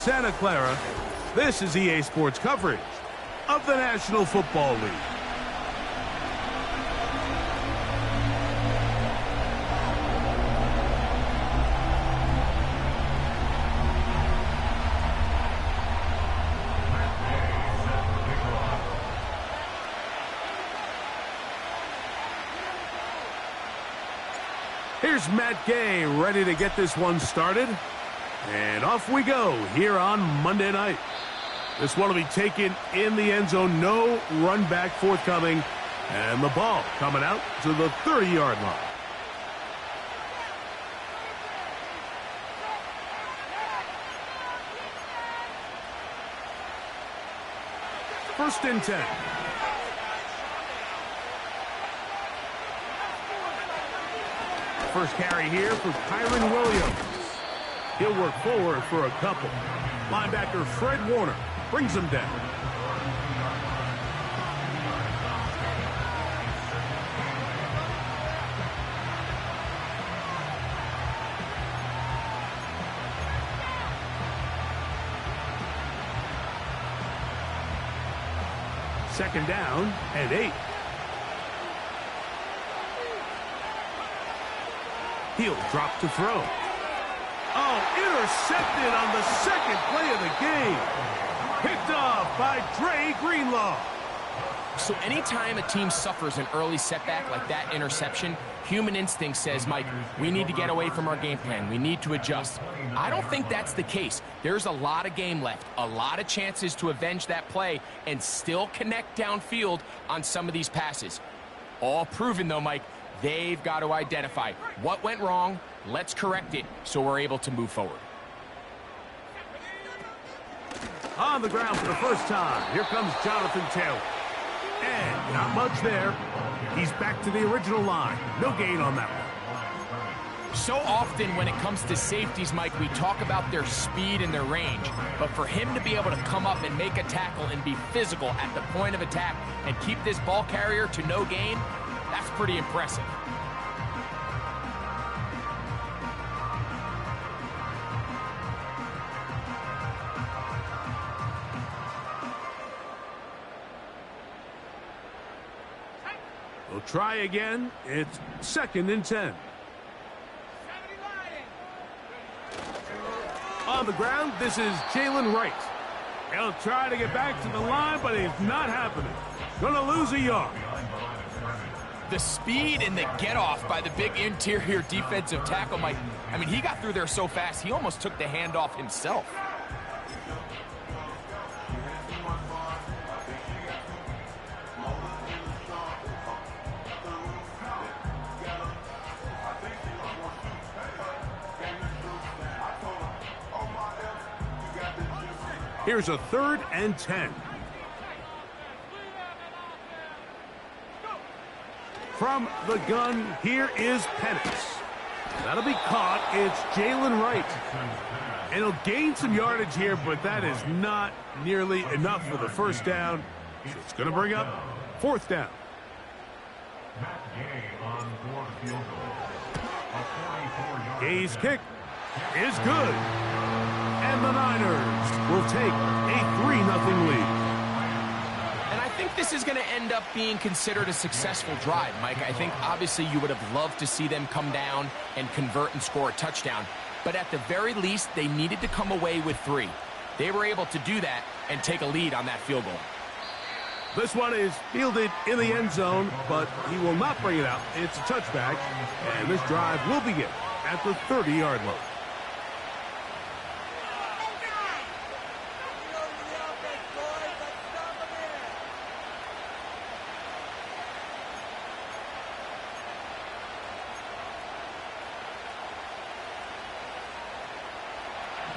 Santa Clara, this is EA Sports coverage of the National Football League. Here's Matt Gay ready to get this one started. And off we go here on Monday night. This one will be taken in the end zone. No run back forthcoming. And the ball coming out to the 30-yard line. First and 10. First carry here for Kyren Williams. He'll work forward for a couple. Linebacker Fred Warner brings him down. Second down and 8. He'll drop to throw. Oh, intercepted on the second play of the game. Picked off by Dre Greenlaw. So anytime a team suffers an early setback like that interception, human instinct says, Mike, we need to get away from our game plan. We need to adjust. I don't think that's the case. There's a lot of game left, a lot of chances to avenge that play and still connect downfield on some of these passes. All proven, though, Mike. They've got to identify what went wrong. Let's correct it so we're able to move forward. On the ground for the first time, here comes Jonathan Taylor. And not much there. He's back to the original line. No gain on that one. So often when it comes to safeties, Mike, we talk about their speed and their range. But for him to be able to come up and make a tackle and be physical at the point of attack and keep this ball carrier to no gain, that's pretty impressive. We'll try again. It's second and 10. On the ground, this is Jalen Wright. He'll try to get back to the line, but it's not happening. Gonna lose a yard. The speed and the get-off by the big interior defensive tackle, Mike. I mean, he got through there so fast, he almost took the handoff himself. Here's a 3rd and 10. From the gun, here is Penix. That'll be caught. It's Jalen Wright. And he'll gain some yardage here, but that is not nearly enough for the first down. So it's going to bring up 4th down. Gay's kick is good. And the Niners will take a 3-0 lead. And I think this is going to end up being considered a successful drive, Mike. I think obviously you would have loved to see them come down and convert and score a touchdown. But at the very least, they needed to come away with 3. They were able to do that and take a lead on that field goal. This one is fielded in the end zone, but he will not bring it out. It's a touchback, and this drive will begin at the 30-yard line.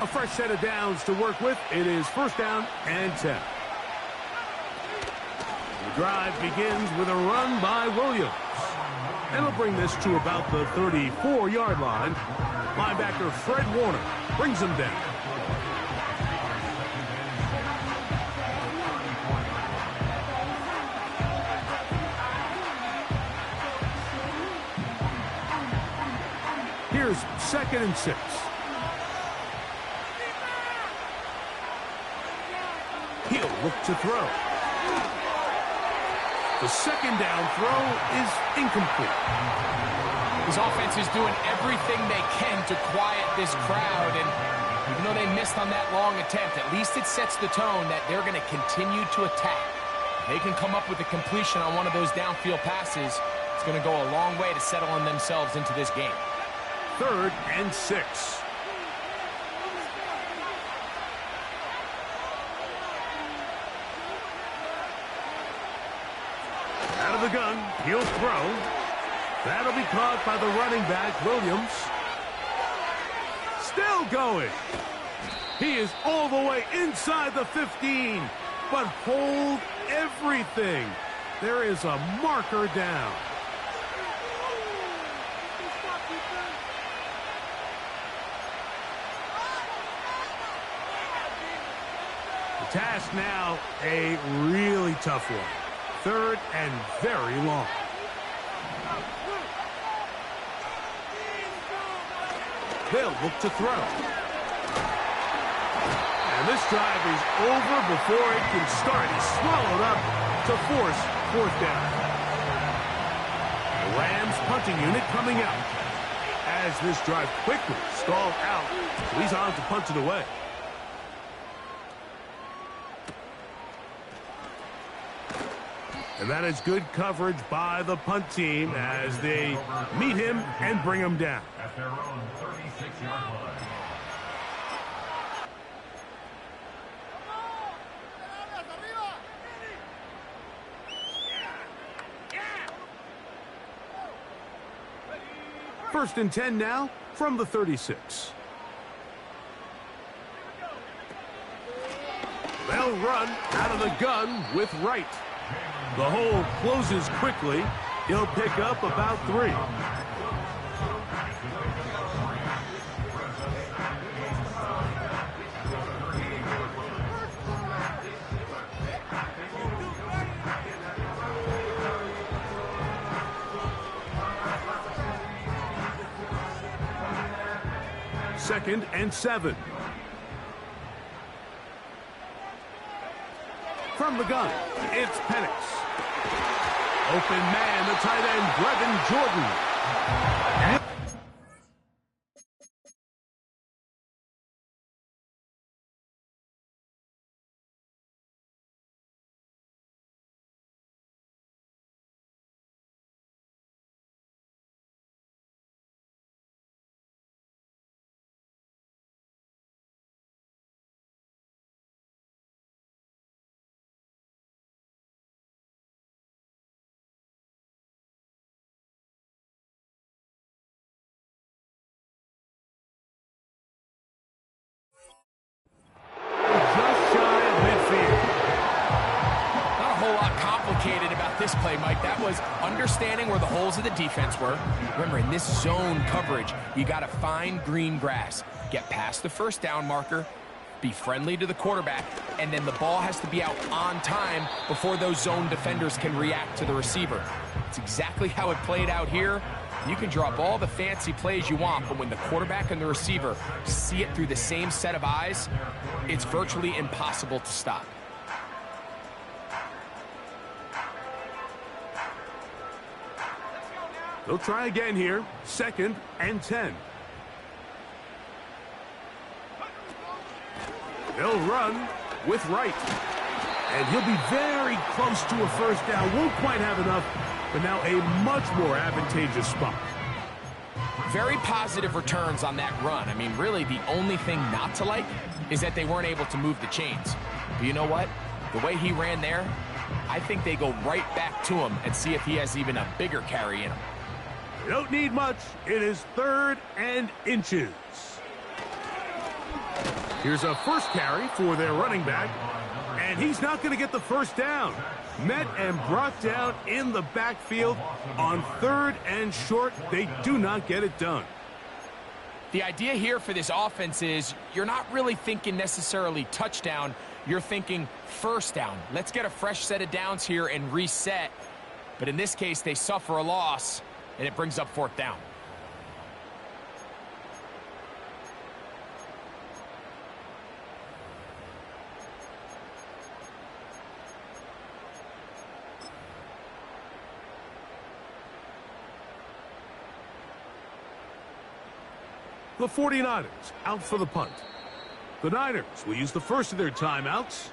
A fresh set of downs to work with. It is 1st down and 10. The drive begins with a run by Williams. And he'll bring this to about the 34-yard line. Linebacker Fred Warner brings him down. Here's 2nd and 6. He'll look to throw. The second down throw is incomplete. His offense is doing everything they can to quiet this crowd, and even though they missed on that long attempt, at least it sets the tone that they're going to continue to attack. They can come up with a completion on one of those downfield passes. It's going to go a long way to settling themselves into this game. 3rd and 6. Out of the gun, he'll throw. That'll be caught by the running back, Williams. Still going. He is all the way inside the 15. But hold everything. There is a marker down. The task now, a really tough one. 3rd and very long. They'll look to throw. And this drive is over before it can start. He's swallowed up to force 4th down. The Rams punting unit coming out as this drive quickly stalled out. So he's on to punt it away. And that is good coverage by the punt team as they meet him and bring him down. At their own 36-yard line. First and 10 now from the 36. They'll run out of the gun with Wright. The hole closes quickly. He'll pick up about 3. Second and 7. From the gun, it's Penix. Open man, the tight end, Brevin Jordan. About this play, Mike, that was understanding where the holes of the defense were. Remember, in this zone coverage, you got to find green grass, get past the first down marker, be friendly to the quarterback, and then the ball has to be out on time before those zone defenders can react to the receiver. It's exactly how it played out here. You can draw up all the fancy plays you want, but when the quarterback and the receiver see it through the same set of eyes, it's virtually impossible to stop. They'll try again here. Second and 10. They'll run with Wright. And he'll be very close to a first down. Won't quite have enough, but now a much more advantageous spot. Very positive returns on that run. I mean, really, the only thing not to like is that they weren't able to move the chains. But you know what? The way he ran there, I think they go right back to him and see if he has even a bigger carry in him. They don't need much. It is 3rd and inches. Here's a first carry for their running back, and he's not going to get the first down. Met and brought down in the backfield on 3rd and short. They do not get it done. The idea here for this offense is you're not really thinking necessarily touchdown. You're thinking first down. Let's get a fresh set of downs here and reset. But in this case, they suffer a loss, and it brings up 4th down. The 49ers out for the punt. The Niners will use the first of their timeouts.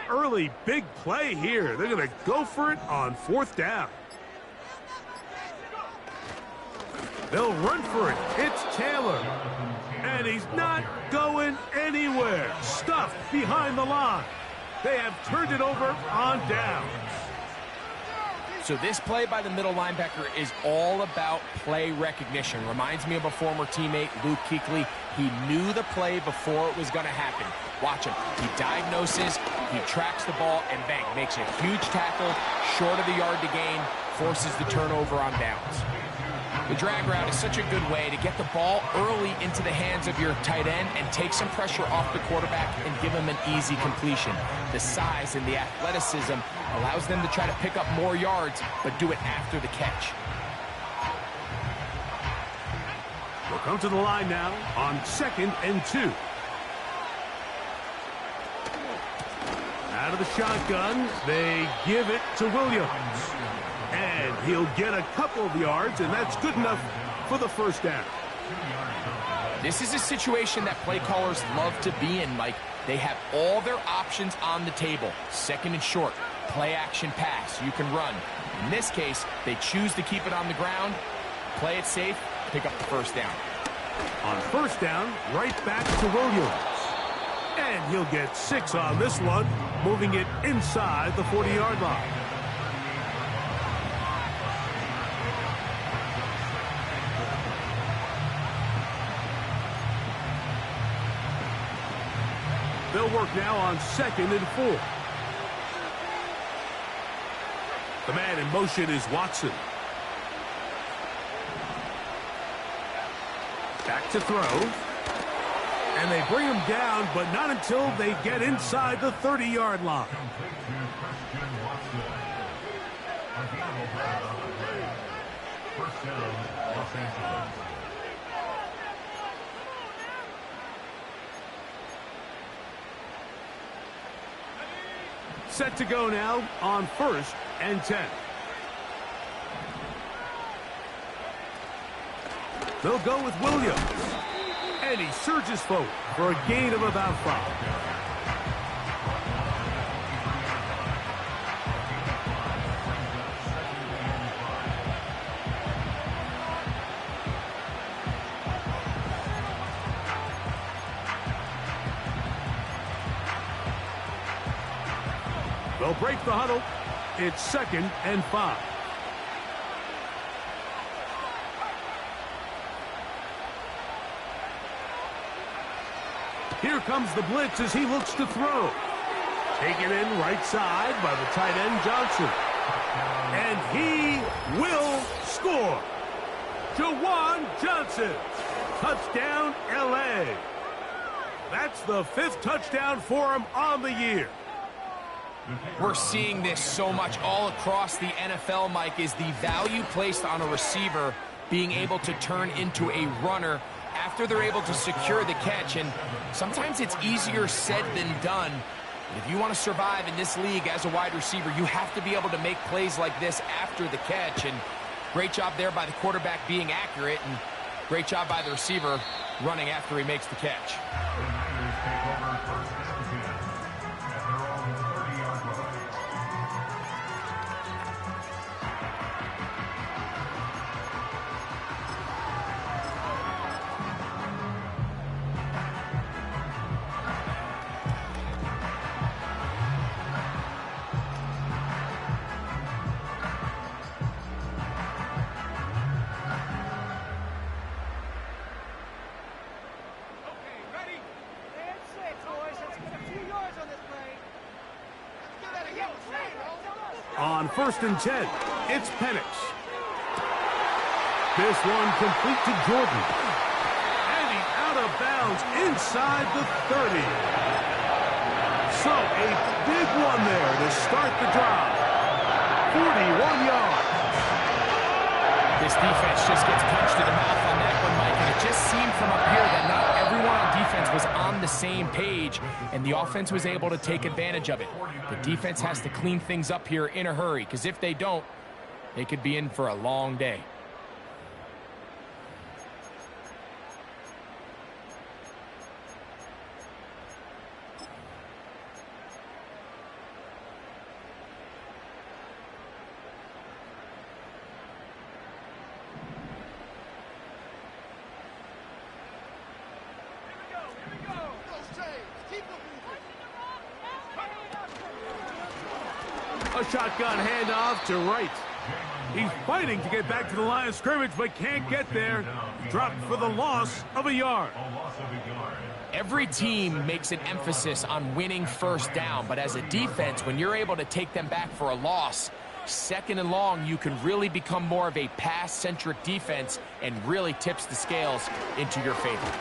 Early big play here. They're going to go for it on 4th down. They'll run for it. It's Taylor. And he's not going anywhere. Stuffed behind the line. They have turned it over on downs. So this play by the middle linebacker is all about play recognition. Reminds me of a former teammate, Luke Kuechly. He knew the play before it was going to happen. Watch him. He diagnoses, he tracks the ball, and bang, makes a huge tackle, short of the yard to gain, forces the turnover on downs. The drag route is such a good way to get the ball early into the hands of your tight end and take some pressure off the quarterback and give him an easy completion. The size and the athleticism allows them to try to pick up more yards, but do it after the catch. We'll come to the line now on 2nd and 2. Out of the shotgun, they give it to Williams. And he'll get a couple of yards, and that's good enough for the 1st down. This is a situation that play callers love to be in, Mike. They have all their options on the table. 2nd and short, play action pass, you can run. In this case, they choose to keep it on the ground, play it safe, pick up the 1st down. On 1st down, right back to Williams. And he'll get 6 on this one, moving it inside the 40-yard line. They'll work now on 2nd and 4. The man in motion is Watson. Back to throw. And they bring him down, but not until they get inside the 30-yard line. Set to go now on 1st and 10. They'll go with Williams. And he surges forward for a gain of about 5. They'll break the huddle. It's 2nd and 5. Here comes the blitz as he looks to throw. Taken in right side by the tight end Johnson. And he will score. Juwan Johnson. Touchdown, L.A. That's the 5th touchdown for him on the year. We're seeing this so much all across the NFL, Mike, is the value placed on a receiver being able to turn into a runner after they're able to secure the catch. And sometimes it's easier said than done. But if you want to survive in this league as a wide receiver, you have to be able to make plays like this after the catch. And great job there by the quarterback being accurate, and great job by the receiver running after he makes the catch. on 1st and 10. It's Penix. This one complete to Jordan. And he's out of bounds inside the 30. So a big one there to start the drive. 41 yards. This defense just gets punched in the mouth on that one, Mike, and it just seemed from up here that not everyone on defense was on the same page, and the offense was able to take advantage of it. The defense has to clean things up here in a hurry, because if they don't, they could be in for a long day. A shotgun handoff to Wright. He's fighting to get back to the line of scrimmage, but can't get there. Dropped for the loss of a yard. Every team makes an emphasis on winning first down, but as a defense, when you're able to take them back for a loss, 2nd and long, you can really become more of a pass-centric defense and really tips the scales into your favor.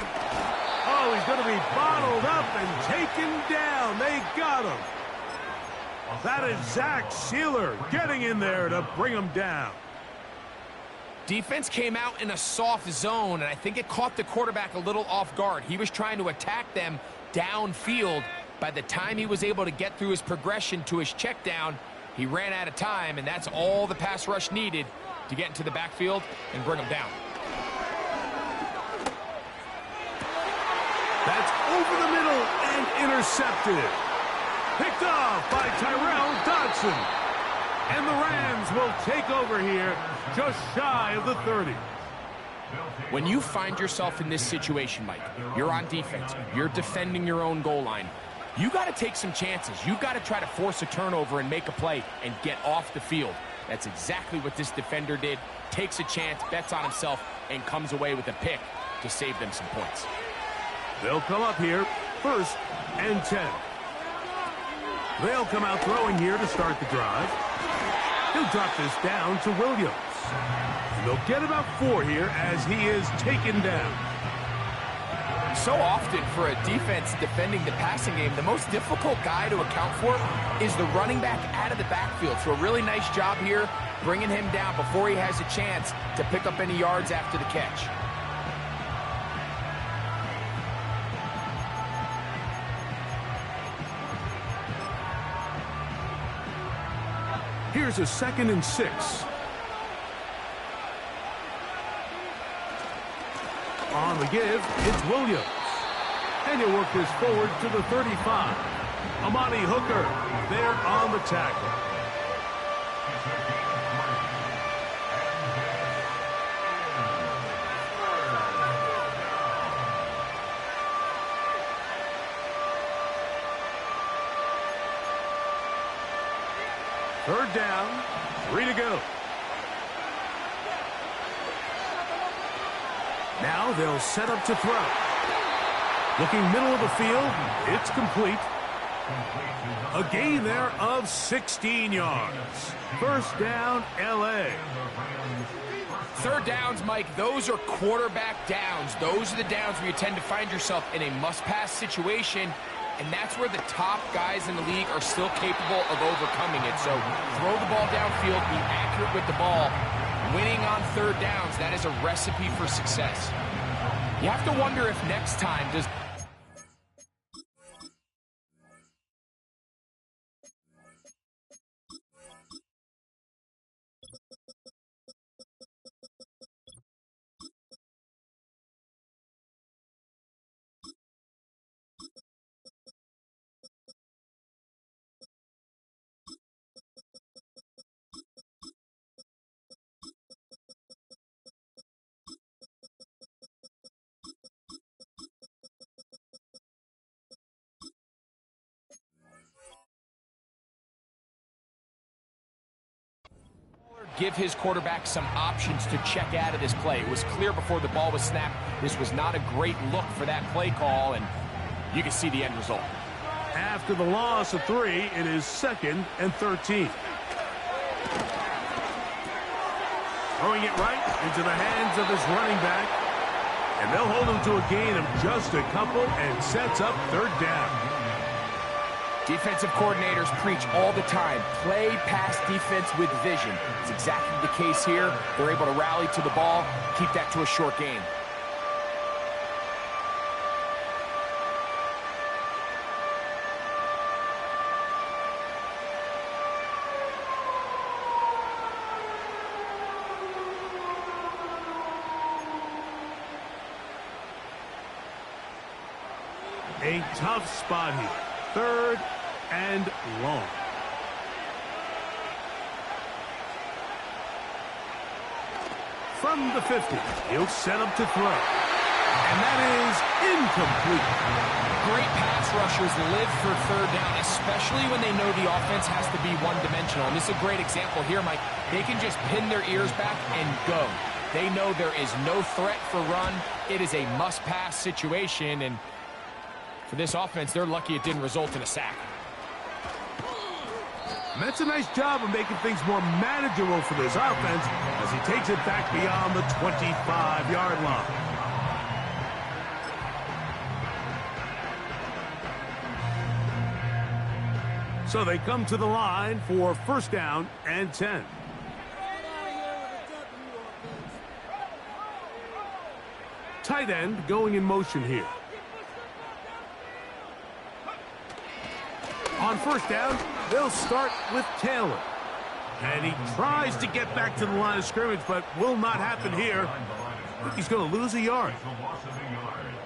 Oh, he's going to be bottled up and taken down. They got him. That is Zach Sieler getting in there to bring him down. Defense came out in a soft zone, and I think it caught the quarterback a little off guard. He was trying to attack them downfield. By the time he was able to get through his progression to his check down, he ran out of time, and that's all the pass rush needed to get into the backfield and bring him down. That's over the middle and intercepted. Picked off by Tyrel Dodson. And the Rams will take over here just shy of the 30. When you find yourself in this situation, Mike, you're on defense, you're defending your own goal line, you got to take some chances. You got to try to force a turnover and make a play and get off the field. That's exactly what this defender did. Takes a chance, bets on himself, and comes away with a pick to save them some points. They'll come up here, 1st and 10. They'll come out throwing here to start the drive. He'll drop this down to Williams. And they'll get about 4 here as he is taken down. So often for a defense defending the passing game, the most difficult guy to account for is the running back out of the backfield. So a really nice job here bringing him down before he has a chance to pick up any yards after the catch. Here's a 2nd and 6. On the give, it's Williams. And he'll work this forward to the 35. Amani Hooker there on the tackle. Third down, 3 to go. Now they'll set up to throw. Looking middle of the field, it's complete. A gain there of 16 yards. 1st down, L.A. 3rd downs, Mike, those are quarterback downs. Those are the downs where you tend to find yourself in a must-pass situation, and that's where the top guys in the league are still capable of overcoming it. So throw the ball downfield, be accurate with the ball. Winning on 3rd downs, that is a recipe for success. You have to wonder if next time does... give his quarterback some options to check out of this play. It was clear before the ball was snapped, this was not a great look for that play call, and you can see the end result. After the loss of 3, it is 2nd and 13. Throwing it right into the hands of his running back. And they'll hold him to a gain of just a couple and sets up third down. Defensive coordinators preach all the time, play pass defense with vision. It's exactly the case here. They're able to rally to the ball, keep that to a short gain. A tough spot here. Third and long. From the 50, he'll set up to throw. And that is incomplete. Great pass rushers live for third down, especially when they know the offense has to be one-dimensional. And this is a great example here, Mike. They can just pin their ears back and go. They know there is no threat for run. It is a must-pass situation, and for this offense, they're lucky it didn't result in a sack. That's a nice job of making things more manageable for this offense as he takes it back beyond the 25-yard line. So they come to the line for first down and 10. Tight end going in motion here. On first down, they'll start with Taylor. And he tries to get back to the line of scrimmage, but will not happen here. I think he's going to lose a yard.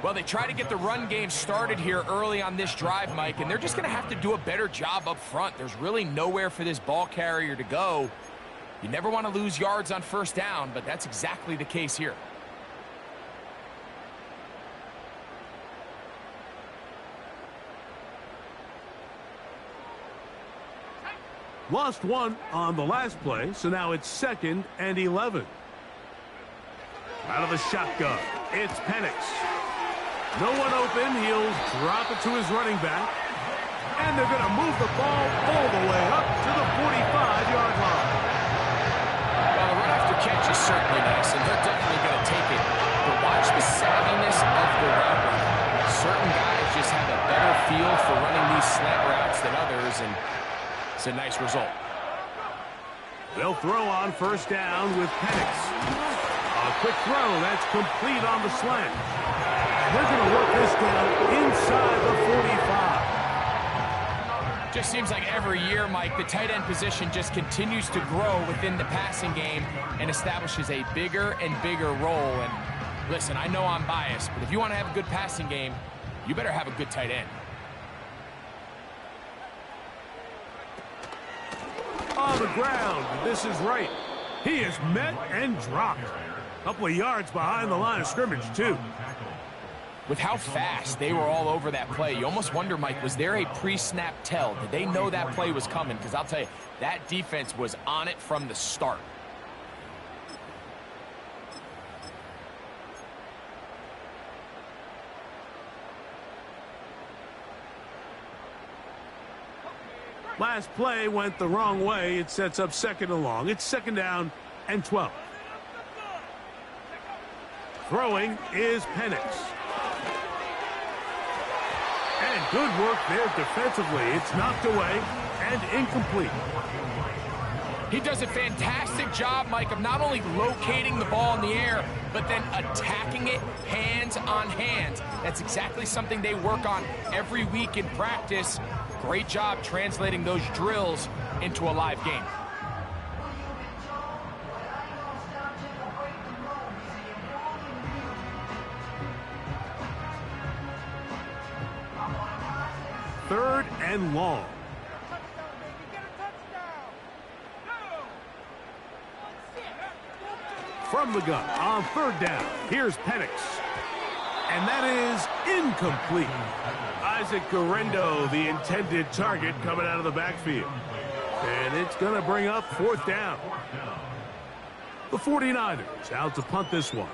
Well, they try to get the run game started here early on this drive, Mike, and they're just going to have to do a better job up front. There's really nowhere for this ball carrier to go. You never want to lose yards on first down, but that's exactly the case here. Lost one on the last play, so now it's 2nd and 11. Out of the shotgun, it's Penix. No one open, he'll drop it to his running back. And they're going to move the ball all the way up to the 45-yard line. Well, the run after catch is certainly nice, and they're definitely going to take it. But watch the savviness of the route runner. Certain guys just have a better feel for running these slant routes than others, and it's a nice result. They'll throw on first down with Penix. A quick throw that's complete on the slant. They're going to work this down inside the 45. Just seems like every year, Mike, the tight end position just continues to grow within the passing game and establishes a bigger and bigger role. And listen, I know I'm biased, but if you want to have a good passing game, you better have a good tight end. On the ground, this is right. He is met and dropped. A couple of yards behind the line of scrimmage, too. With how fast they were all over that play, you almost wonder, Mike, was there a pre-snap tell? Did they know that play was coming? Because I'll tell you, that defense was on it from the start. Last play went the wrong way. It sets up 2nd and long. It's 2nd down and 12. Throwing is Penix. And good work there defensively. It's knocked away and incomplete. He does a fantastic job, Mike, of not only locating the ball in the air, but then attacking it hands on hands. That's exactly something they work on every week in practice. Great job translating those drills into a live game. Third and long. From the gun on third down, here's Penix. And that is incomplete. Isaac Guerendo, the intended target, coming out of the backfield. And it's going to bring up 4th down. The 49ers out to punt this one.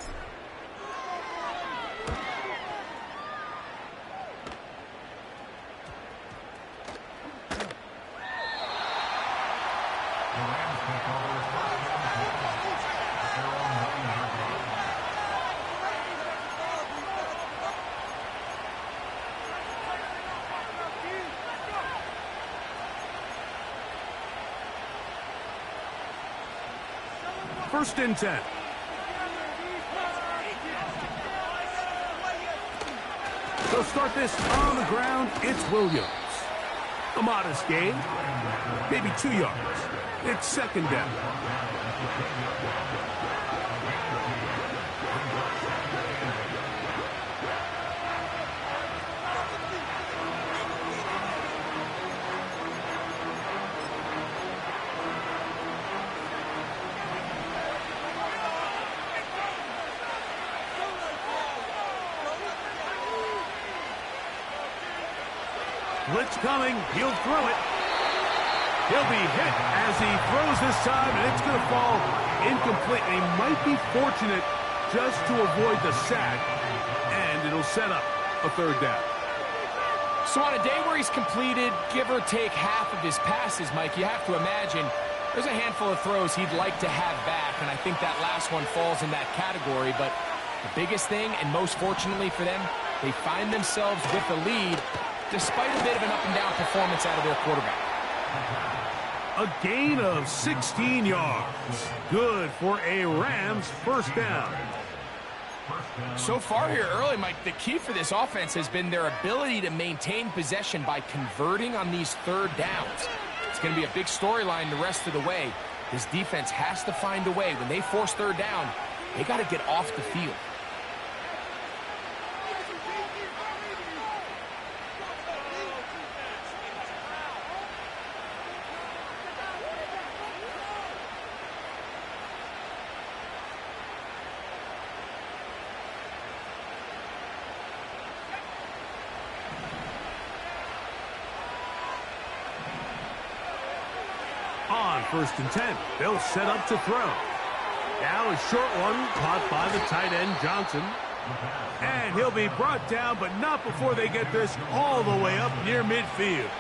first and 10. They'll start this on the ground. It's Williams. A modest gain, maybe 2 yards. It's second down. Blitz coming. He'll throw it. He'll be hit as he throws this time, and it's going to fall incomplete. And he might be fortunate just to avoid the sack, and it'll set up a third down. So on a day where he's completed, give or take half of his passes, Mike, you have to imagine there's a handful of throws he'd like to have back, and I think that last one falls in that category. But the biggest thing, and most fortunately for them, they find themselves with the lead despite a bit of an up-and-down performance out of their quarterback. A gain of 16 yards. Good for a Rams first down. So far here early, Mike, the key for this offense has been their ability to maintain possession by converting on these third downs. It's going to be a big storyline the rest of the way. This defense has to find a way. When they force third down, they got to get off the field. On first and 10, they'll set up to throw. Now a short one caught by the tight end, Johnson. And he'll be brought down, but not before they get this all the way up near midfield.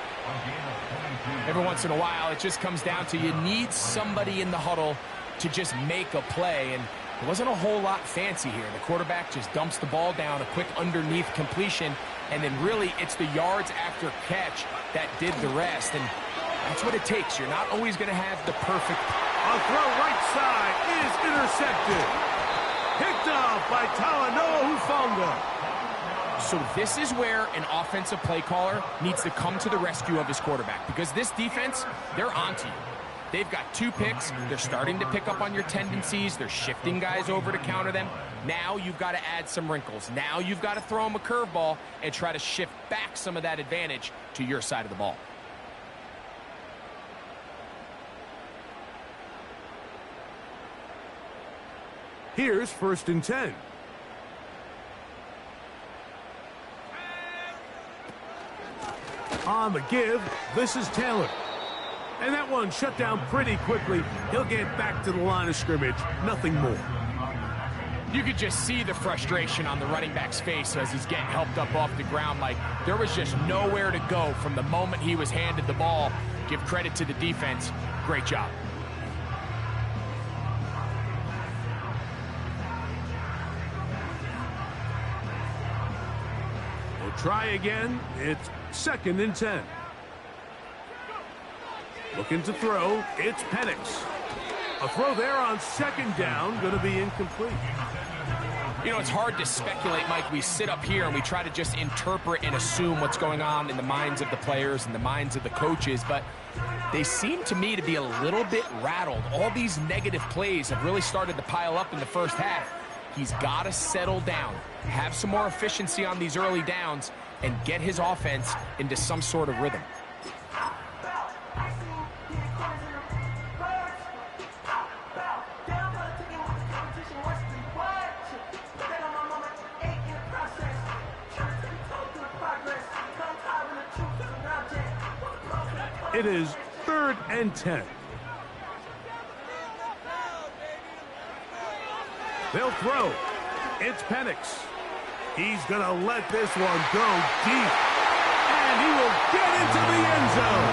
Every once in a while, it just comes down to you need somebody in the huddle to just make a play. And there wasn't a whole lot fancy here. The quarterback just dumps the ball down, a quick underneath completion, and then really it's the yards after catch that did the rest. And that's what it takes. You're not always going to have the perfect. A throw right side is intercepted. Picked off by Talanoa Hufanga. So this is where an offensive play caller needs to come to the rescue of his quarterback, because this defense, they're onto you. They've got 2 picks. They're starting to pick up on your tendencies. They're shifting guys over to counter them. Now you've got to add some wrinkles. Now you've got to throw them a curveball and try to shift back some of that advantage to your side of the ball. Here's first and 10. On the give, this is Taylor. And that one shut down pretty quickly. He'll get back to the line of scrimmage. Nothing more. You could just see the frustration on the running back's face as he's getting helped up off the ground. Like there was just nowhere to go from the moment he was handed the ball. Give credit to the defense. Great job. Try again. It's second and 10. Looking to throw. It's Penix. A throw there on second down. Going to be incomplete. You know, it's hard to speculate, Mike. We sit up here and we try to just interpret and assume what's going on in the minds of the players and the minds of the coaches, but they seem to me to be a little bit rattled. All these negative plays have really started to pile up in the first half. He's got to settle down, have some more efficiency on these early downs, and get his offense into some sort of rhythm. It is third and 10. They'll throw. It's Penix. He's going to let this one go deep. And he will get into the end zone.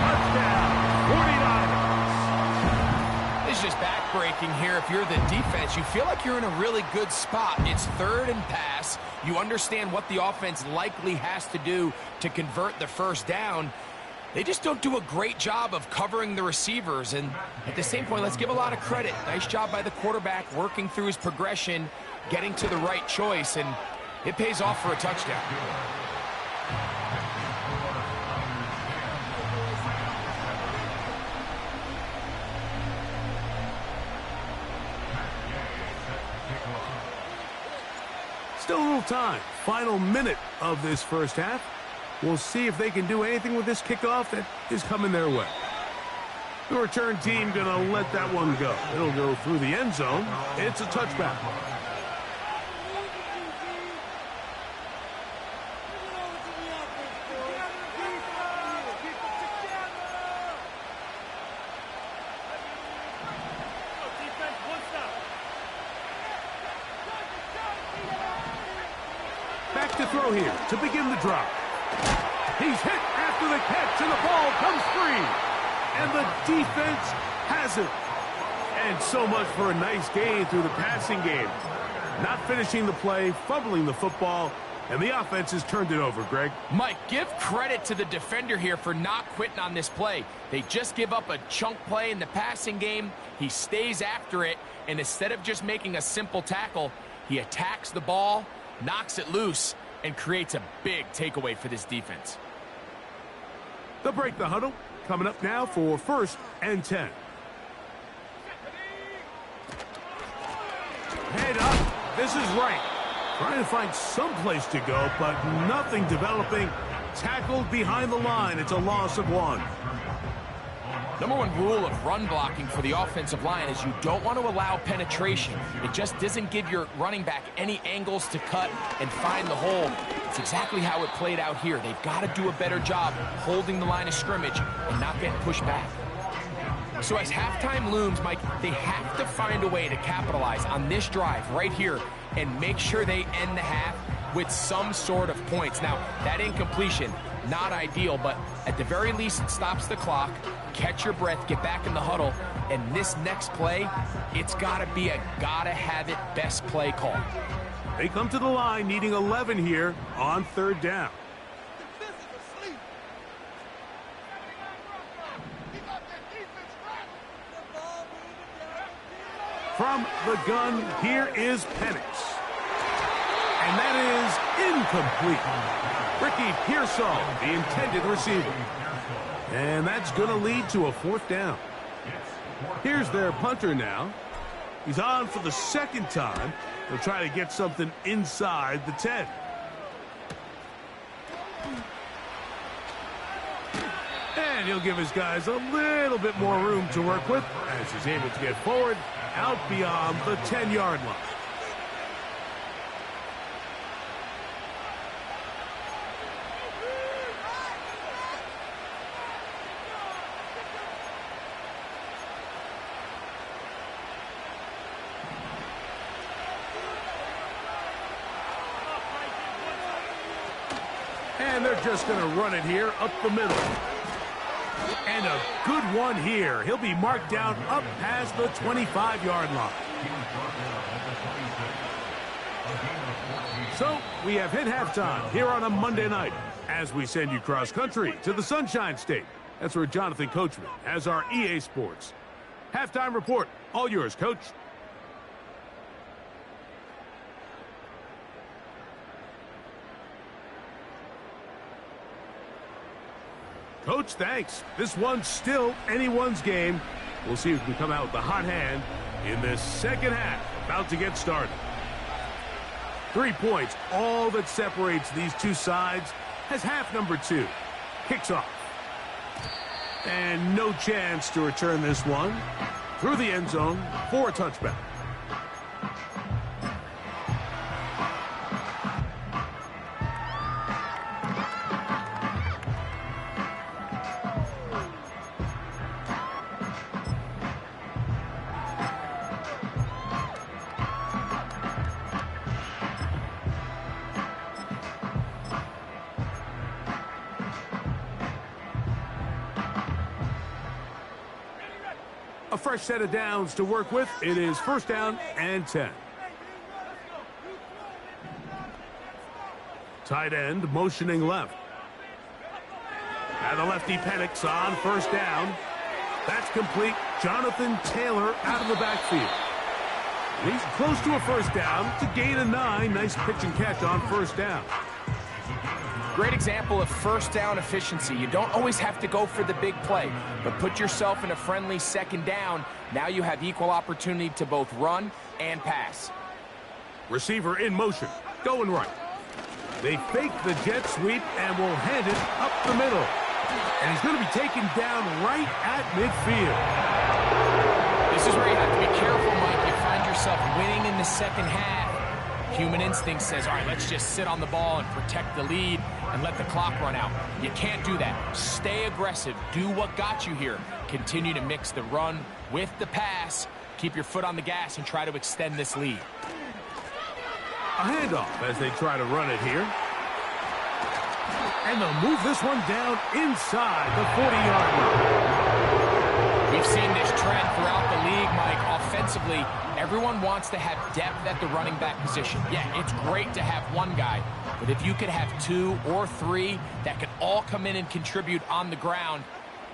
Touchdown, 49ers. This is just backbreaking here. If you're the defense, you feel like you're in a really good spot. It's third and pass. You understand what the offense likely has to do to convert the first down. They just don't do a great job of covering the receivers. And at the same point, let's give a lot of credit. Nice job by the quarterback working through his progression, getting to the right choice, and it pays off for a touchdown. Still a little time. Final minute of this first half. We'll see if they can do anything with this kickoff that is coming their way. The return team going to let that one go. It'll go through the end zone. It's a touchback. Back to throw here to begin the drive. He's hit after the catch, and the ball comes free. And the defense has it. And so much for a nice gain through the passing game. Not finishing the play, fumbling the football, and the offense has turned it over, Greg. Mike, give credit to the defender here for not quitting on this play. They just give up a chunk play in the passing game. He stays after it, and instead of just making a simple tackle, he attacks the ball, knocks it loose, and creates a big takeaway for this defense. They'll break the huddle. Coming up now for 1st and 10. Head up. This is right. Trying to find some place to go, but nothing developing. Tackled behind the line. It's a loss of 1. Number one rule of run blocking for the offensive line is you don't want to allow penetration. It just doesn't give your running back any angles to cut and find the hole. It's exactly how it played out here. They've got to do a better job holding the line of scrimmage and not getting pushed back. So as halftime looms, Mike, they have to find a way to capitalize on this drive right here and make sure they end the half with some sort of points. Now, that incompletion, not ideal, but at the very least, it stops the clock. Catch your breath, get back in the huddle, and this next play, it's got to be a gotta-have-it best play call. They come to the line needing 11 here on 3rd down. From the gun, here is Penix. And that is incomplete. Ricky Pearsall, the intended receiver. And that's going to lead to a 4th down. Here's their punter now. He's on for the 2nd time. He'll try to get something inside the 10. And he'll give his guys a little bit more room to work with as he's able to get forward out beyond the 10-yard line. And they're just going to run it here up the middle. And a good one here. He'll be marked down up past the 25-yard line. So we have hit halftime here on a Monday night as we send you cross-country to the Sunshine State. That's where Jonathan Coachman has our EA Sports halftime report. All yours, Coach. Coach, thanks. This one's still anyone's game. We'll see who can come out with the hot hand in this second half. About to get started. 3 points, all that separates these two sides as half number 2 kicks off. And no chance to return this one through the end zone for a touchback. A fresh set of downs to work with. It is 1st down and 10. Tight end motioning left. And the lefty Penix on first down. That's complete. Jonathan Taylor out of the backfield. And he's close to a first down. It's a gain of 9. Nice pitch and catch on first down. Great example of first down efficiency. You don't always have to go for the big play, but put yourself in a friendly second down. Now you have equal opportunity to both run and pass. Receiver in motion, going right. They fake the jet sweep and will hand it up the middle. And he's going to be taken down right at midfield. This is where you have to be careful, Mike. You find yourself winning in the second half. Human instinct says, all right, let's just sit on the ball and protect the lead and let the clock run out. You can't do that. Stay aggressive. Do what got you here. Continue to mix the run with the pass. Keep your foot on the gas and try to extend this lead. A handoff as they try to run it here. And they'll move this one down inside the 40-yard line. We've seen this trend throughout the league, Mike. Offensively, everyone wants to have depth at the running back position. Yeah, it's great to have one guy, but if you could have 2 or 3 that could all come in and contribute on the ground,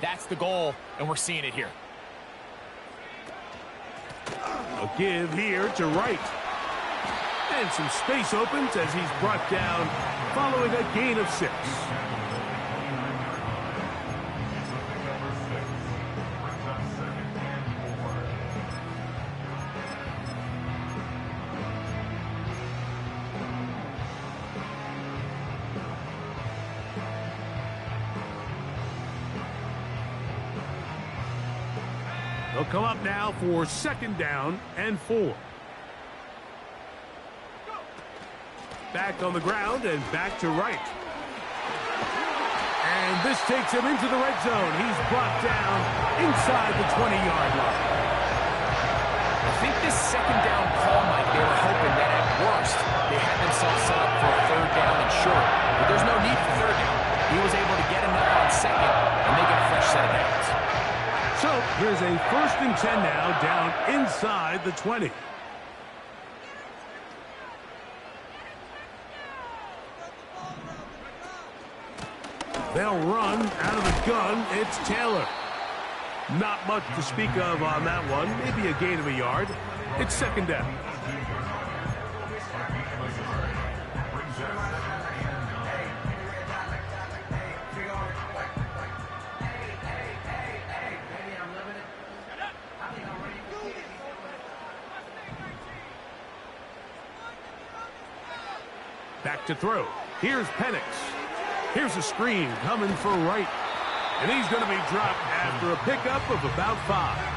that's the goal, and we're seeing it here. A give here to Wright. And some space opens as he's brought down following a gain of 6. They'll come up now for second down and 4. Back on the ground and back to Wright. And this takes him into the red zone. He's brought down inside the 20-yard line. I think this second down call, Mike, they were hoping that at worst they had themselves set up for a third down and short. But there's no need for third down. He was able to get enough on second, and they get a fresh set of downs. So here's a 1st and 10 now down inside the 20. They'll run out of the gun. It's Taylor. Not much to speak of on that one. Maybe a gain of a yard. It's second down. Back to throw. Here's Penix. Here's a screen coming for Wright. And he's going to be dropped after a pickup of about 5.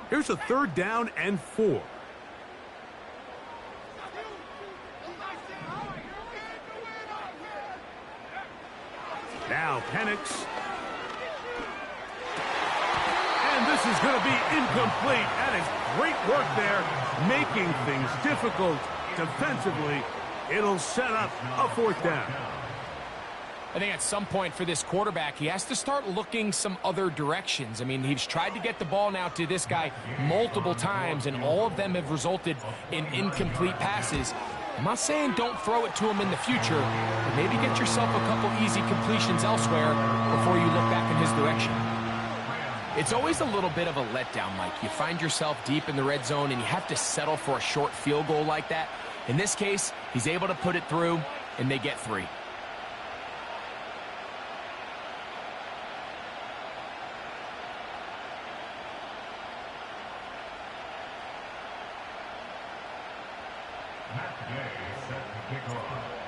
Here's a 3rd down and 4. Now Penix. And this is going to be incomplete. That is great work there, making things difficult defensively. It'll set up a 4th down. I think at some point for this quarterback, he has to start looking some other directions. I mean, he's tried to get the ball now to this guy multiple times, and all of them have resulted in incomplete passes. I'm not saying don't throw it to him in the future, but maybe get yourself a couple easy completions elsewhere before you look back in his direction. It's always a little bit of a letdown, Mike. You find yourself deep in the red zone, and you have to settle for a short field goal like that. In this case, he's able to put it through, and they get 3.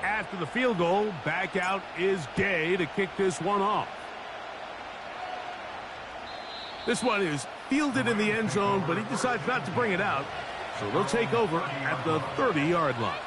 After the field goal, back out is Gay to kick this one off. This one is fielded in the end zone, but he decides not to bring it out. So they'll take over at the 30-yard line.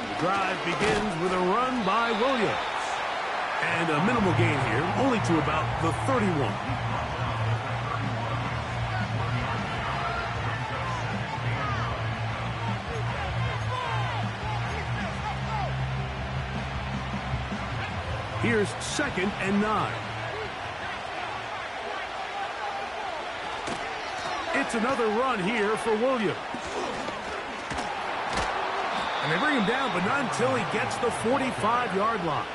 The drive begins with a run by Williams. And a minimal gain here, only to about the 31. Here's 2nd and 9. It's another run here for Williams. And they bring him down, but not until he gets the 45-yard line.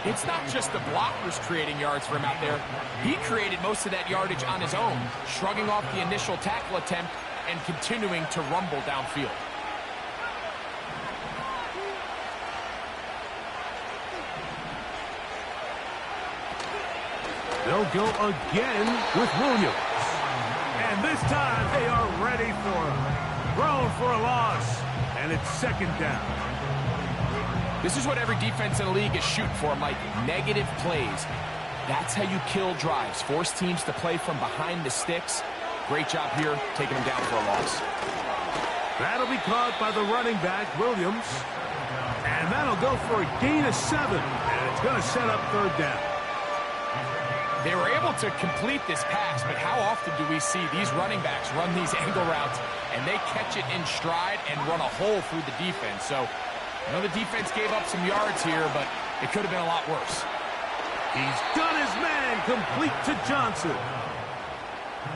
It's not just the blockers creating yards for him out there. He created most of that yardage on his own, shrugging off the initial tackle attempt and continuing to rumble downfield. They'll go again with Williams. And this time they are ready for him. Thrown for a loss. And it's 2nd down. This is what every defense in the league is shooting for, Mike. Negative plays. That's how you kill drives. Force teams to play from behind the sticks. Great job here, taking them down for a loss. That'll be caught by the running back, Williams. And that'll go for a gain of 7. And it's going to set up 3rd down. They were able to complete this pass, but how often do we see these running backs run these angle routes and they catch it in stride and run a hole through the defense? So, I know the defense gave up some yards here, but it could have been a lot worse. He's done his man, complete to Johnson.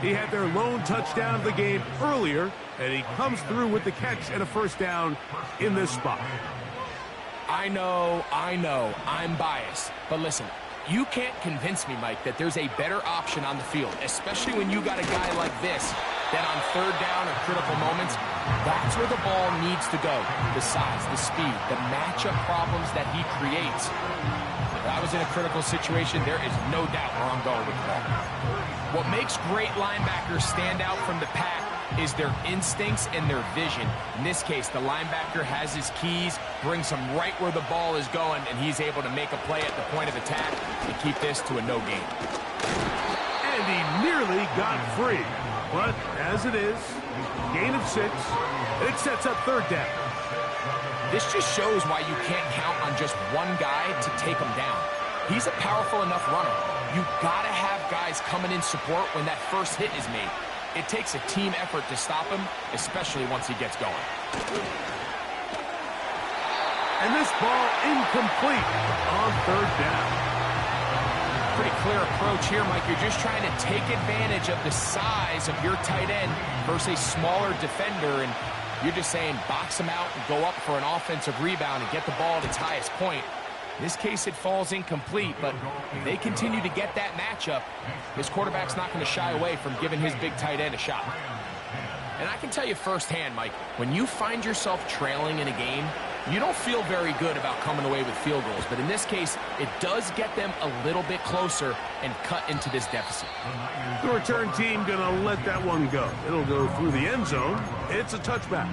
He had their lone touchdown of the game earlier, and he comes through with the catch and a 1st down in this spot. I know, I'm biased, but listen, you can't convince me, Mike, that there's a better option on the field, especially when you got a guy like this that on 3rd down or critical moments, that's where the ball needs to go. The size, the speed, the matchup problems that he creates. If I was in a critical situation, there is no doubt where I'm going with the ball. What makes great linebackers stand out from the pack is their instincts and their vision. In this case, the linebacker has his keys, brings him right where the ball is going, and he's able to make a play at the point of attack and keep this to a no gain. And he nearly got free. But as it is, gain of 6, it sets up 3rd down. This just shows why you can't count on just one guy to take him down. He's a powerful enough runner. You gotta have guys coming in support when that first hit is made. It takes a team effort to stop him, especially once he gets going. And this ball incomplete on 3rd down. Pretty clear approach here, Mike. You're just trying to take advantage of the size of your tight end versus a smaller defender, and you're just saying box him out and go up for an offensive rebound and get the ball at its highest point. In this case, it falls incomplete, but if they continue to get that matchup, his quarterback's not going to shy away from giving his big tight end a shot. And I can tell you firsthand, Mike, when you find yourself trailing in a game, you don't feel very good about coming away with field goals. But in this case, it does get them a little bit closer and cut into this deficit. The return team going to let that one go. It'll go through the end zone. It's a touchback.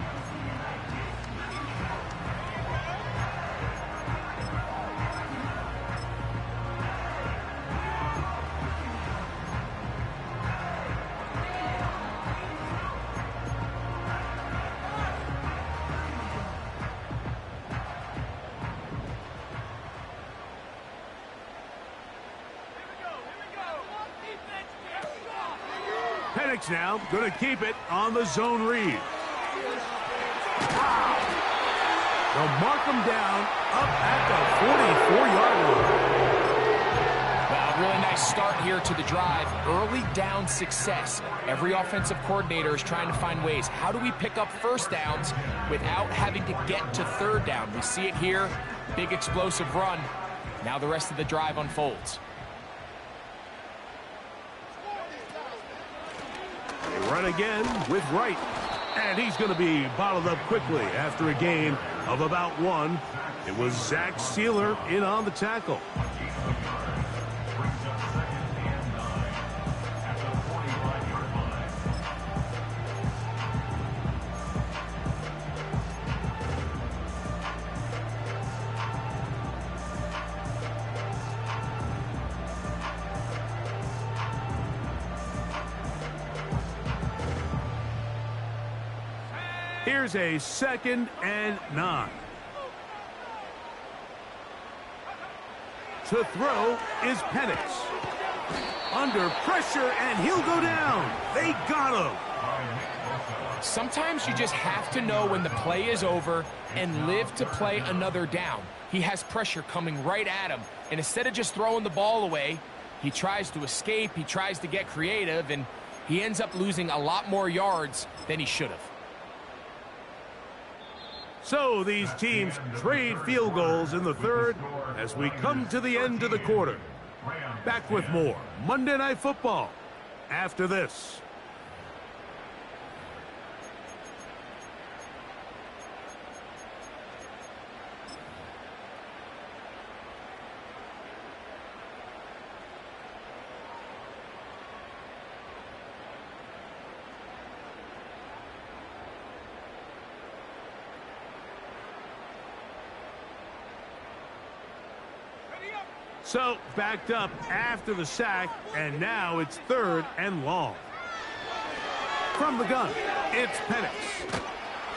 Penix now going to keep it on the zone read. They'll mark him down up at the 44-yard line. Well, really nice start here to the drive. Early down success. Every offensive coordinator is trying to find ways. How do we pick up 1st downs without having to get to 3rd down? We see it here. Big explosive run. Now the rest of the drive unfolds. Run again with Wright. And he's going to be bottled up quickly after a gain of about 1. It was Zach Sealer in on the tackle. Here's a 2nd and 9. To throw is Penix. Under pressure, and he'll go down. They got him. Sometimes you just have to know when the play is over and live to play another down. He has pressure coming right at him, and instead of just throwing the ball away, he tries to escape, he tries to get creative, and he ends up losing a lot more yards than he should have. So these teams trade field goals in the 3rd as we come to the end of the quarter. Back with more Monday Night Football after this. So, backed up after the sack, and now it's 3rd and long. From the gun, it's Penix.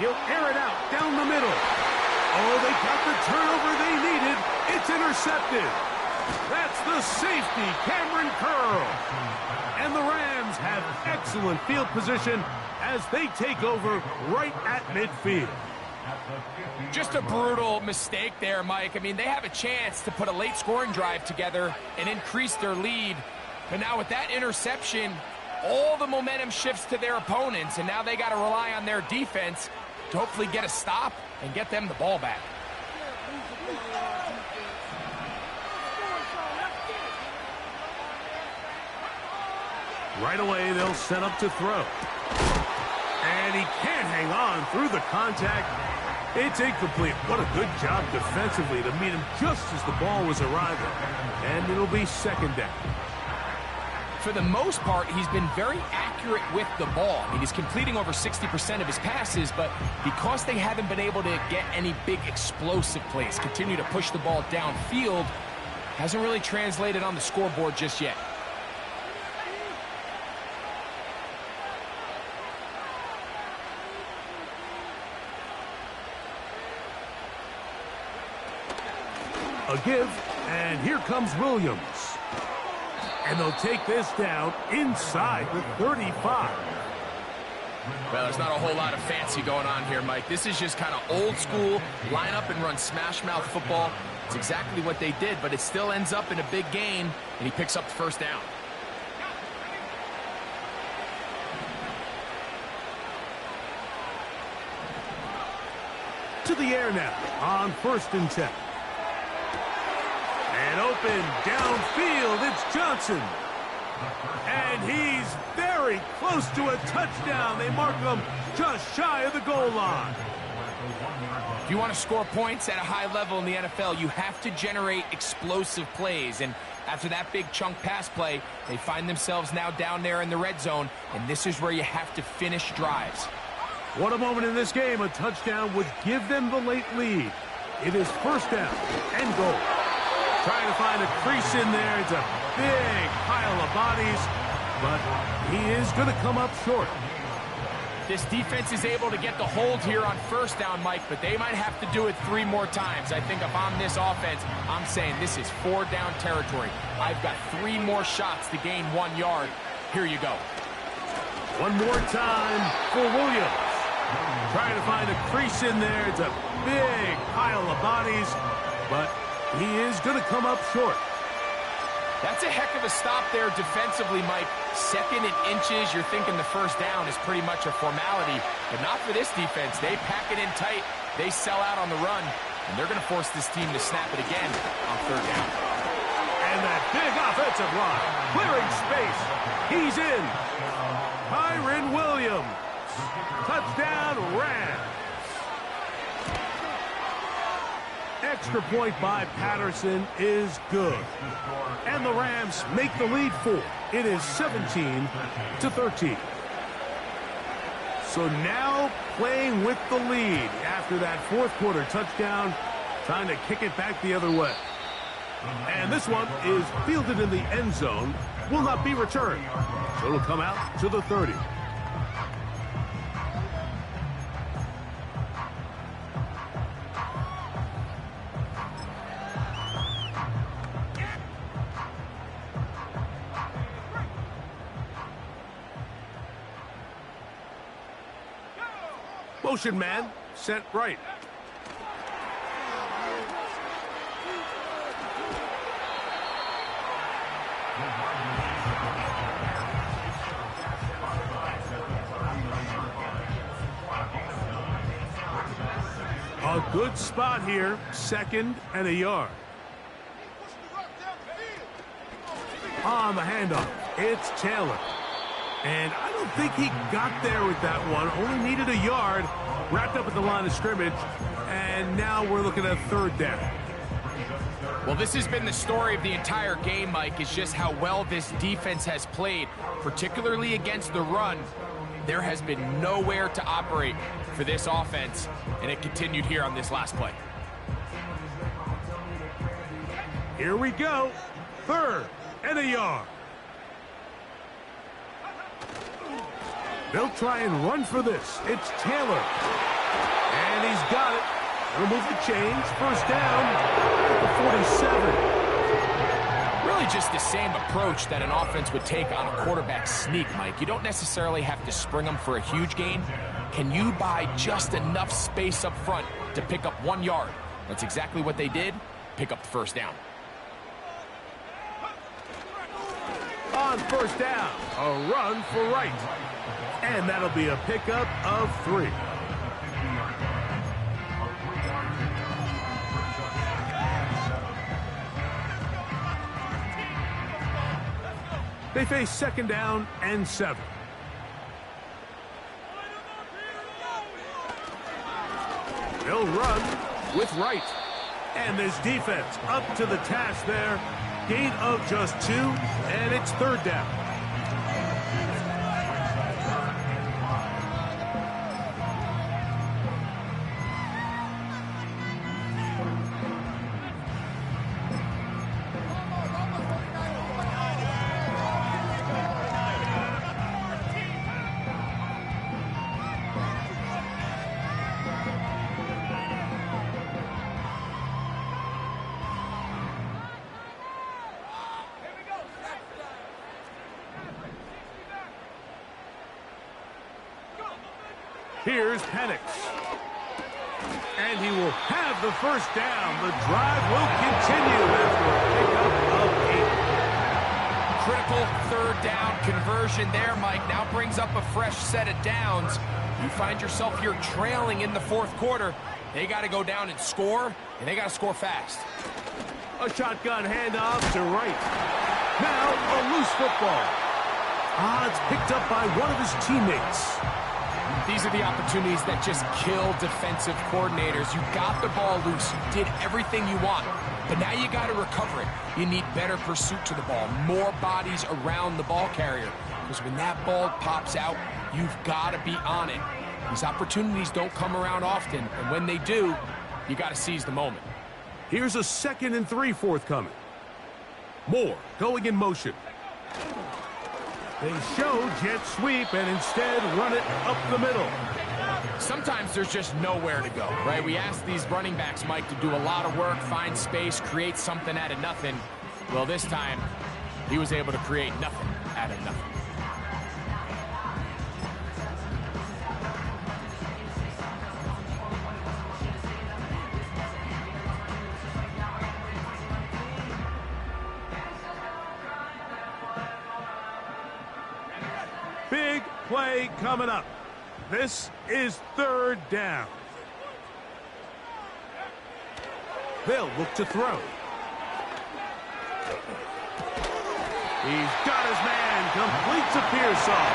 He'll air it out down the middle. Oh, they got the turnover they needed. It's intercepted. That's the safety, Cameron Curl. And the Rams have excellent field position as they take over right at midfield. Just a brutal mistake there, Mike. I mean, they have a chance to put a late scoring drive together and increase their lead. But now with that interception, all the momentum shifts to their opponents, and now they got to rely on their defense to hopefully get a stop and get them the ball back. Right away, they'll set up to throw. And he can't hang on through the contact. It's incomplete. What a good job defensively to meet him just as the ball was arriving. And it'll be 2nd down. For the most part, he's been very accurate with the ball. I mean, he's completing over 60% of his passes, but because they haven't been able to get any big explosive plays, continue to push the ball downfield, hasn't really translated on the scoreboard just yet. A give, and here comes Williams. And they'll take this down inside the 35. Well, there's not a whole lot of fancy going on here, Mike. This is just kind of old school, line up and run smash mouth football. It's exactly what they did, but it still ends up in a big gain, and he picks up the 1st down. To the air now on 1st and 10. And open downfield, it's Johnson. And he's very close to a touchdown. They mark him just shy of the goal line. If you want to score points at a high level in the NFL, you have to generate explosive plays. And after that big chunk pass play, they find themselves now down there in the red zone. And this is where you have to finish drives. What a moment in this game. A touchdown would give them the late lead. It is 1st down and goal. Trying to find a crease in there. It's a big pile of bodies, but he is going to come up short. This defense is able to get the hold here on 1st down, Mike, but they might have to do it 3 more times. I think if I'm this offense, I'm saying this is 4 down territory. I've got 3 more shots to gain 1 yard. Here you go. One more time for Williams. Trying to find a crease in there. It's a big pile of bodies, but he is going to come up short. That's a heck of a stop there defensively, Mike. 2nd and inches, you're thinking the 1st down is pretty much a formality, but not for this defense. They pack it in tight, they sell out on the run, and they're going to force this team to snap it again on 3rd down. And that big offensive line, clearing space. He's in. Kyren Williams. Touchdown, Rams. Extra point by Patterson is good. And the Rams make the lead 4. It is 17-13. So now playing with the lead after that 4th quarter touchdown, trying to kick it back the other way. And this one is fielded in the end zone, will not be returned. So it'll come out to the 30. Motion man, sent right. A good spot here, 2nd and a yard. On the handoff, it's Taylor. And I don't think he got there with that one. Only needed a yard. Wrapped up at the line of scrimmage. And now we're looking at 3rd down. Well, this has been the story of the entire game, Mike, is just how well this defense has played, particularly against the run. There has been nowhere to operate for this offense, and it continued here on this last play. Here we go. 3rd and a yard. They'll try and run for this. It's Taylor. And he's got it. He'll move the chains. 1st down at the 47. Really just the same approach that an offense would take on a quarterback sneak, Mike. You don't necessarily have to spring them for a huge gain. Can you buy just enough space up front to pick up 1 yard? That's exactly what they did. Pick up the 1st down. On 1st down, a run for right. And that'll be a pickup of 3. They face 2nd down and 7. They'll run with right. And this defense up to the task there. Gain of just 2, and it's 3rd down. Here's Penix. And he will have the 1st down. The drive will continue after a pickup of 8. Critical 3rd down conversion there, Mike. Now brings up a fresh set of downs. You find yourself here trailing in the 4th quarter. They got to go down and score, and they got to score fast. A shotgun handoff to right. Now a loose football. It's picked up by one of his teammates. These are the opportunities that just kill defensive coordinators. You got the ball loose. You did everything you want. But now you got to recover it. You need better pursuit to the ball. More bodies around the ball carrier. Because when that ball pops out, you've got to be on it. These opportunities don't come around often. And when they do, you got to seize the moment. Here's a 2nd and 3 forthcoming. Moore going in motion. They show jet sweep and instead run it up the middle. Sometimes there's just nowhere to go, right? We ask these running backs, Mike, to do a lot of work, find space, create something out of nothing. Well, this time, he was able to create nothing out of nothing. Big play coming up. This is 3rd down. They'll look to throw. He's got his man. Completes a Pearsall.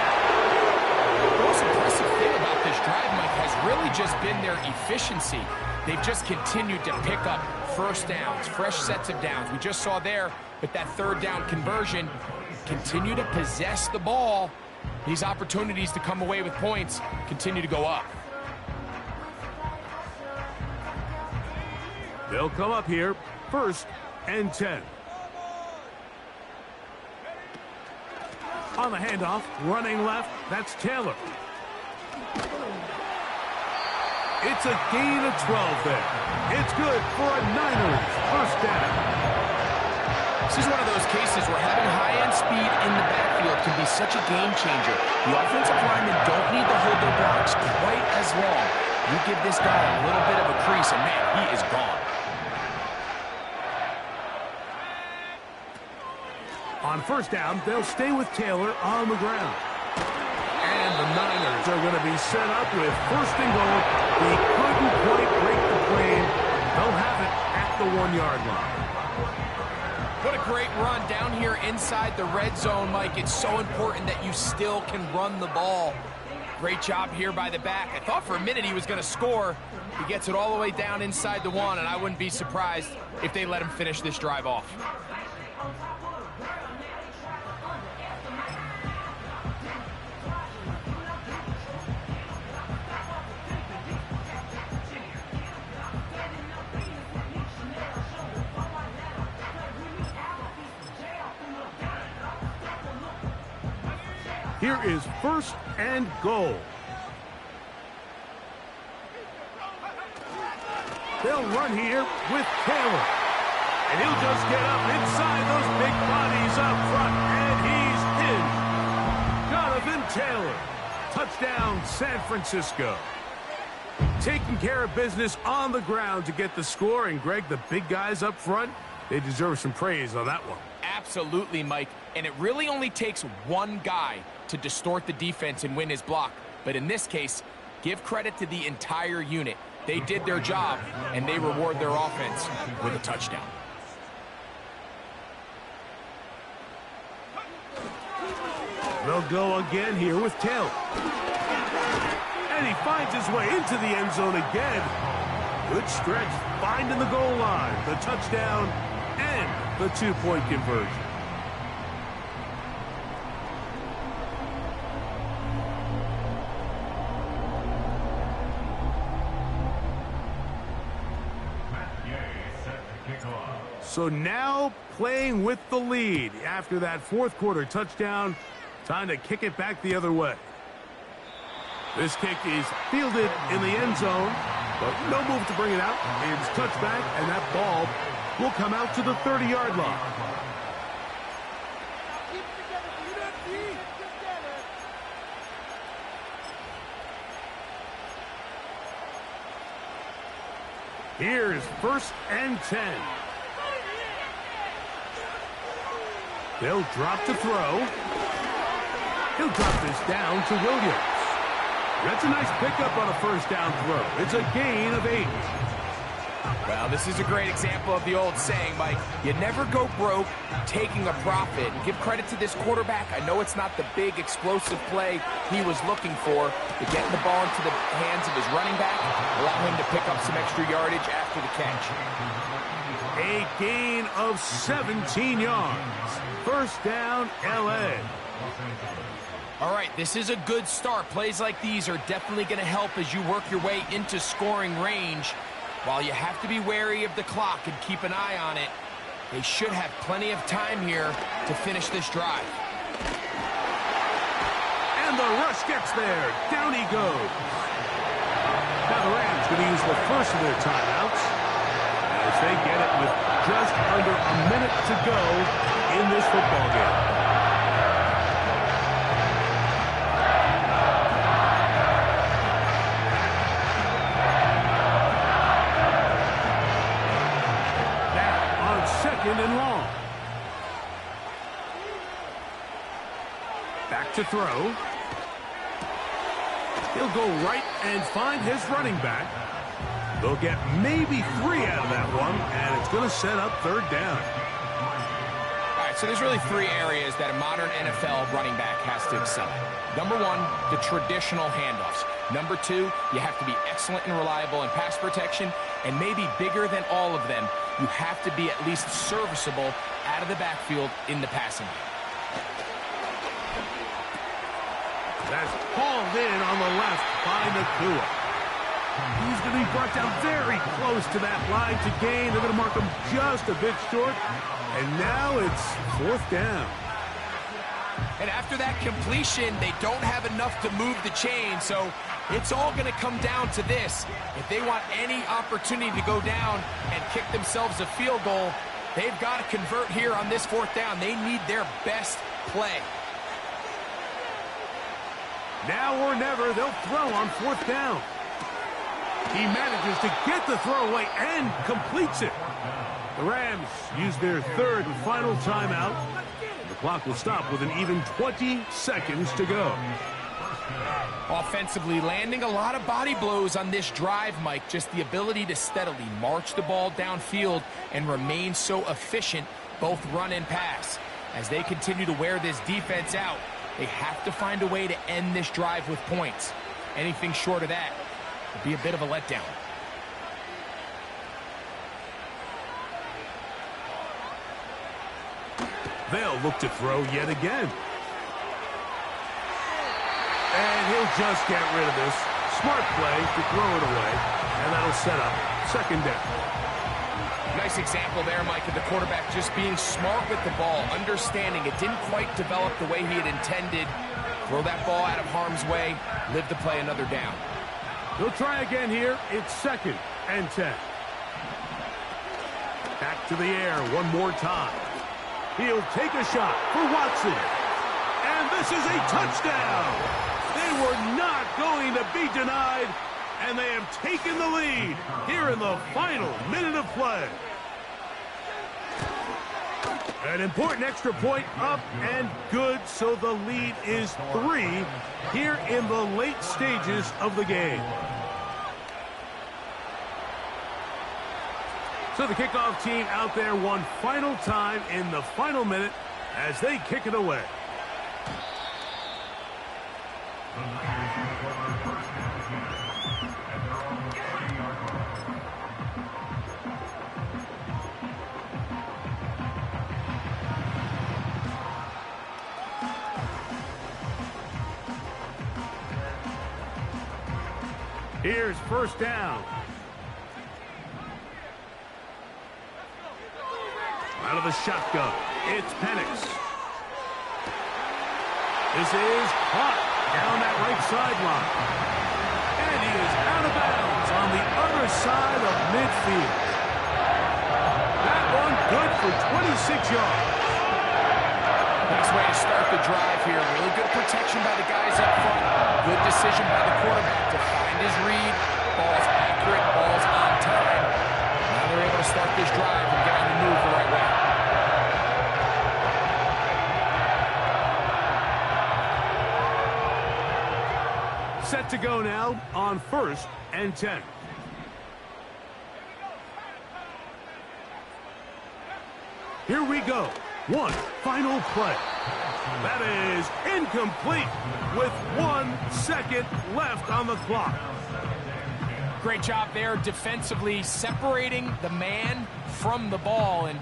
The most impressive thing about this drive, Mike, has really just been their efficiency. They've just continued to pick up 1st downs, fresh sets of downs. We just saw there with that 3rd down conversion. Continue to possess the ball. These opportunities to come away with points continue to go up. They'll come up here, 1st and 10. On the handoff, running left, that's Taylor. It's a gain of 12 there. It's good for a Niners 1st down. This is one of those cases where having high-end speed in the backfield can be such a game changer. The offensive linemen don't need to hold their blocks quite as long. You give this guy a little bit of a crease, and man, he is gone. On first down, they'll stay with Taylor on the ground. And the Niners are going to be set up with first and goal. He couldn't quite break the plane. They'll have it at the 1-yard line. What a great run down here inside the red zone, Mike. It's so important that you still can run the ball. Great job here by the back. I thought for a minute he was going to score. He gets it all the way down inside the 1, and I wouldn't be surprised if they let him finish this drive off. Here is first and goal. They'll run here with Taylor. And he'll just get up inside those big bodies up front. And he's in. Jonathan Taylor. Touchdown, San Francisco. Taking care of business on the ground to get the score. And, Greg, the big guys up front, they deserve some praise on that one. Absolutely, Mike. And it really only takes one guy to distort the defense and win his block. But in this case, give credit to the entire unit. They did their job, and they reward their offense with a touchdown. They'll go again here with Taylor. And he finds his way into the end zone again. Good stretch, finding the goal line, the touchdown, and the 2-point conversion. So now playing with the lead after that fourth quarter touchdown. Time to kick it back the other way. This kick is fielded in the end zone, but no move to bring it out. It's touchback, and that ball will come out to the 30-yard line. Here's first and 10. They'll drop to throw. He'll drop this down to Williams. That's a nice pickup on a first down throw. It's a gain of 8. Well, this is a great example of the old saying, Mike. You never go broke taking a profit. And give credit to this quarterback. I know it's not the big explosive play he was looking for, but getting the ball into the hands of his running back, allow him to pick up some extra yardage after the catch. A gain of 17 yards. First down, L.A. All right, this is a good start. Plays like these are definitely going to help as you work your way into scoring range. While you have to be wary of the clock and keep an eye on it, they should have plenty of time here to finish this drive. And the rush gets there. Down he goes. Now the Rams going to use the first of their timeouts as they get it with just under a minute to go in this football game. And long. Back to throw. He'll go right and find his running back. They'll get maybe 3 out of that one, and it's going to set up third down. All right, so there's really 3 areas that a modern NFL running back has to excel at. Number 1, the traditional handoffs. Number 2, you have to be excellent and reliable in pass protection, and maybe bigger than all of them, you have to be at least serviceable out of the backfield in the passing game. That's hauled in on the left by Nacua. He's going to be brought down very close to that line to gain. They're going to mark him just a bit short. And now it's fourth down. And after that completion, they don't have enough to move the chain, so it's all going to come down to this. If they want any opportunity to go down and kick themselves a field goal, they've got to convert here on this fourth down. They need their best play. Now or never, they'll throw on 4th down. He manages to get the throw away and completes it. The Rams use their 3rd and final timeout. The clock will stop with an even 20 seconds to go. Offensively, landing a lot of body blows on this drive, Mike. Just the ability to steadily march the ball downfield and remain so efficient, both run and pass. As they continue to wear this defense out, they have to find a way to end this drive with points. Anything short of that would be a bit of a letdown. They'll look to throw yet again. And he'll just get rid of this. Smart play to throw it away. And that'll set up 2nd down. Nice example there, Mike, of the quarterback just being smart with the ball, understanding it didn't quite develop the way he had intended. Throw that ball out of harm's way, live to play another down. He'll try again here. It's 2nd and 10. Back to the air one more time. He'll take a shot for Watson. And this is a touchdown. They were not going to be denied, and they have taken the lead here in the final minute of play. An important extra point up and good, so the lead is 3 here in the late stages of the game. So the kickoff team out there one final time in the final minute as they kick it away. Here's 1st down. Out of the shotgun, it's Penix. This is caught down that right sideline. And he is out of bounds on the other side of midfield. That one good for 26 yards. Nice way to start the drive here. Really good protection by the guys up front. Good decision by the quarterback to find his read. Ball's accurate, ball's on time. Now they're able to start this drive and get on the move the right way. Set to go now on 1st and 10. Here we go. One final play. That is incomplete with 1 second left on the clock. Great job there defensively, separating the man from the ball. And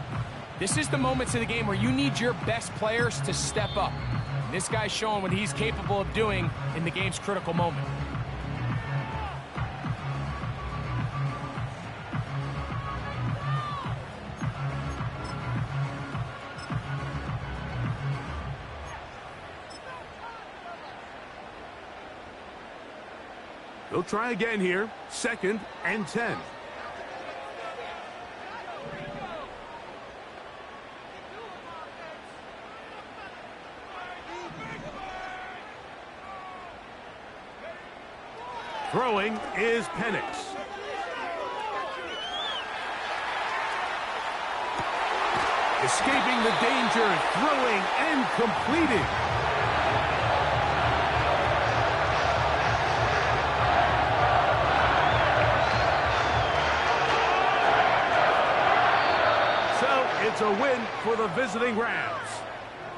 this is the moments of the game where you need your best players to step up. And this guy's showing what he's capable of doing in the game's critical moment. They'll try again here. 2nd and 10. Throwing is Penix. Escaping the danger, throwing and completing. It's a win for the visiting Rams.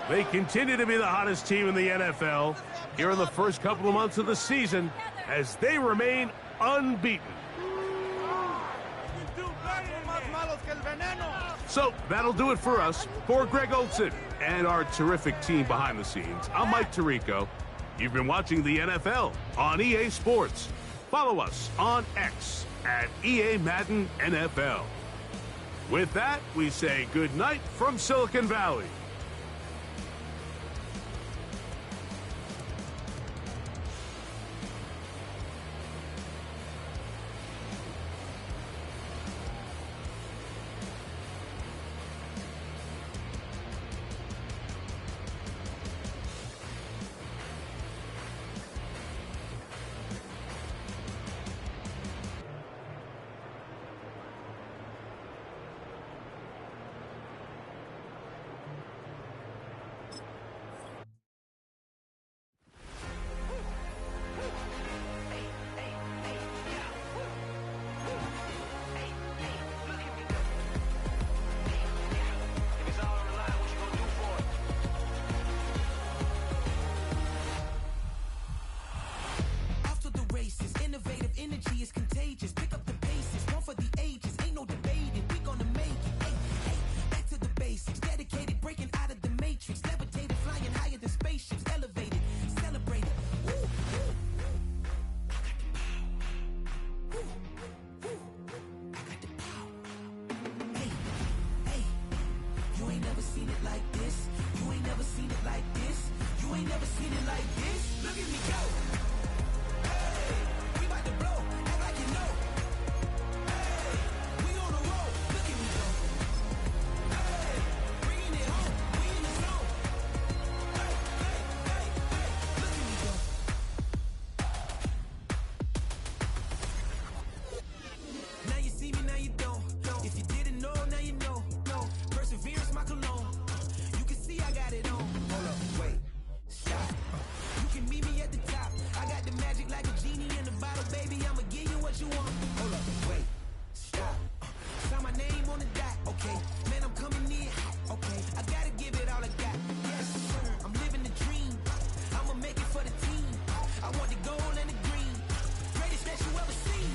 They continue to be the hottest team in the NFL here in the first couple of months of the season as they remain unbeaten. So that'll do it for us. For Greg Olsen and our terrific team behind the scenes, I'm Mike Tirico. You've been watching the NFL on EA Sports. Follow us on X at EA Madden NFL. With that, we say good night from Silicon Valley. never seen it like this.